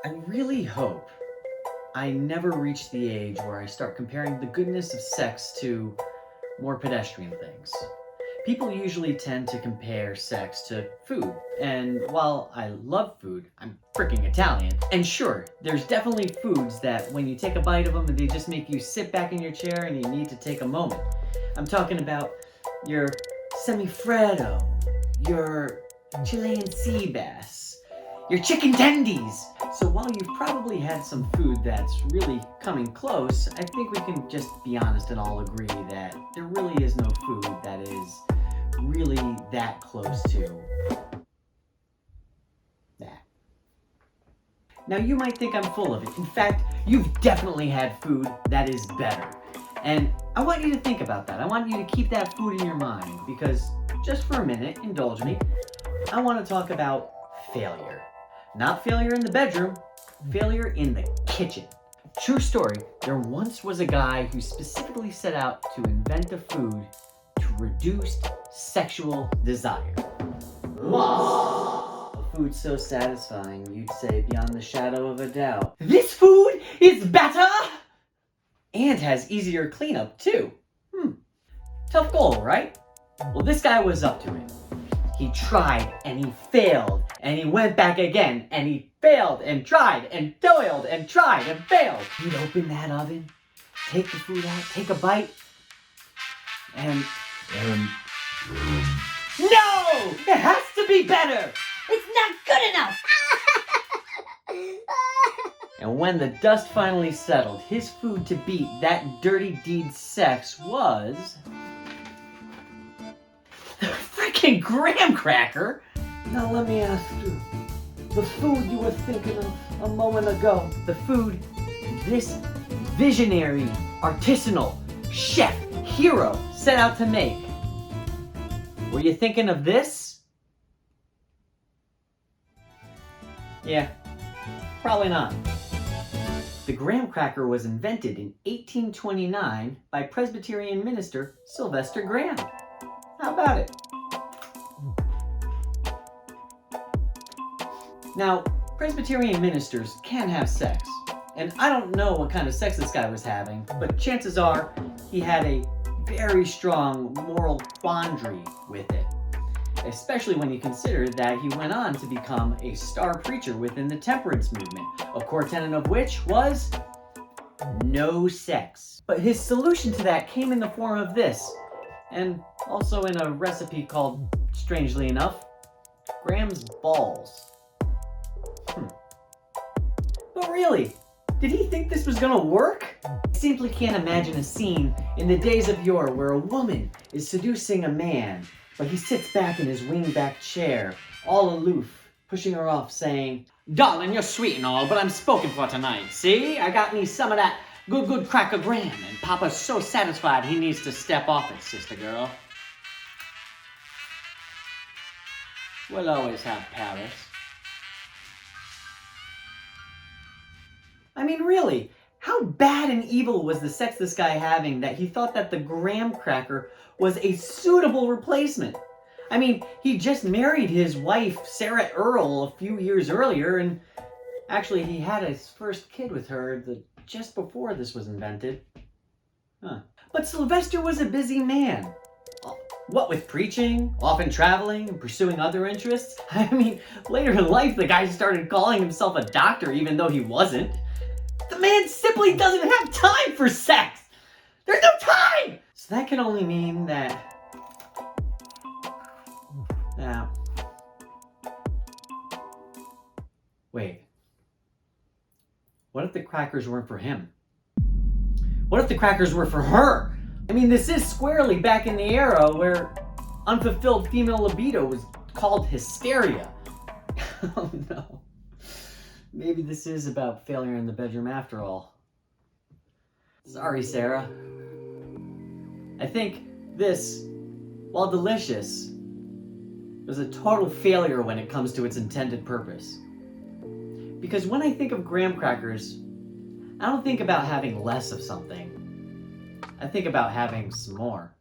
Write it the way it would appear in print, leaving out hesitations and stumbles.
I really hope I never reach the age where I start comparing the goodness of sex to more pedestrian things. People usually tend to compare sex to food, and while I love food, I'm freaking Italian. And sure, there's definitely foods that when you take a bite of them, they just make you sit back in your chair and you need to take a moment. I'm talking about your semifreddo, your Chilean sea bass, your chicken tendies. So while you've probably had some food that's really coming close, I think we can just be honest and all agree that there really is no food that is really that close to that. Now you might think I'm full of it. In fact, you've definitely had food that is better. And I want you to think about that. I want you to keep that food in your mind because just for a minute, indulge me, I want to talk about failure. Not failure in the bedroom, failure in the kitchen. True story, there once was a guy who specifically set out to invent a food to reduce sexual desire. Lust. A food so satisfying, you'd say beyond the shadow of a doubt, this food is better! And has easier cleanup too. Tough goal, right? Well, this guy was up to it. He tried and he failed and he went back again and he failed and tried and toiled and tried and failed. He'd open that oven, take the food out, take a bite, and no! It has to be better! It's not good enough! And when the dust finally settled, his food to beat that dirty deed sex was the freaking graham cracker. Now let me ask you, the food you were thinking of a moment ago. The food this visionary, artisanal, chef, hero set out to make. Were you thinking of this? Yeah, probably not. The graham cracker was invented in 1829 by Presbyterian minister Sylvester Graham. How about it? Now, Presbyterian ministers can have sex, and I don't know what kind of sex this guy was having, but chances are he had a very strong moral quandary with it, especially when you consider that he went on to become a star preacher within the temperance movement, a core tenet of which was no sex. But his solution to that came in the form of this, and also in a recipe called, strangely enough, Graham's balls. But really, did he think this was gonna work? I simply can't imagine a scene in the days of yore where a woman is seducing a man, but he sits back in his wingback chair, all aloof, pushing her off, saying, "Darling, you're sweet and all, but I'm spoken for tonight. See, I got me some of that good cracker Graham, and Papa's so satisfied he needs to step off it, sister girl. We'll always have Paris." I mean, really, how bad and evil was the sex this guy having that he thought that the graham cracker was a suitable replacement? I mean, he just married his wife, Sarah Earle, a few years earlier, and actually he had his first kid with her just before this was invented. But Sylvester was a busy man. What with preaching, often traveling, and pursuing other interests? I mean, later in life, the guy started calling himself a doctor even though he wasn't. The man simply doesn't have time for sex! There's no time! So that can only mean that... Now... Wait. What if the crackers weren't for him? What if the crackers were for her? I mean, this is squarely back in the era where unfulfilled female libido was called hysteria. Oh no. Maybe this is about failure in the bedroom after all. Sorry, Sarah. I think this, while delicious, was a total failure when it comes to its intended purpose. Because when I think of graham crackers, I don't think about having less of something. I think about having some more.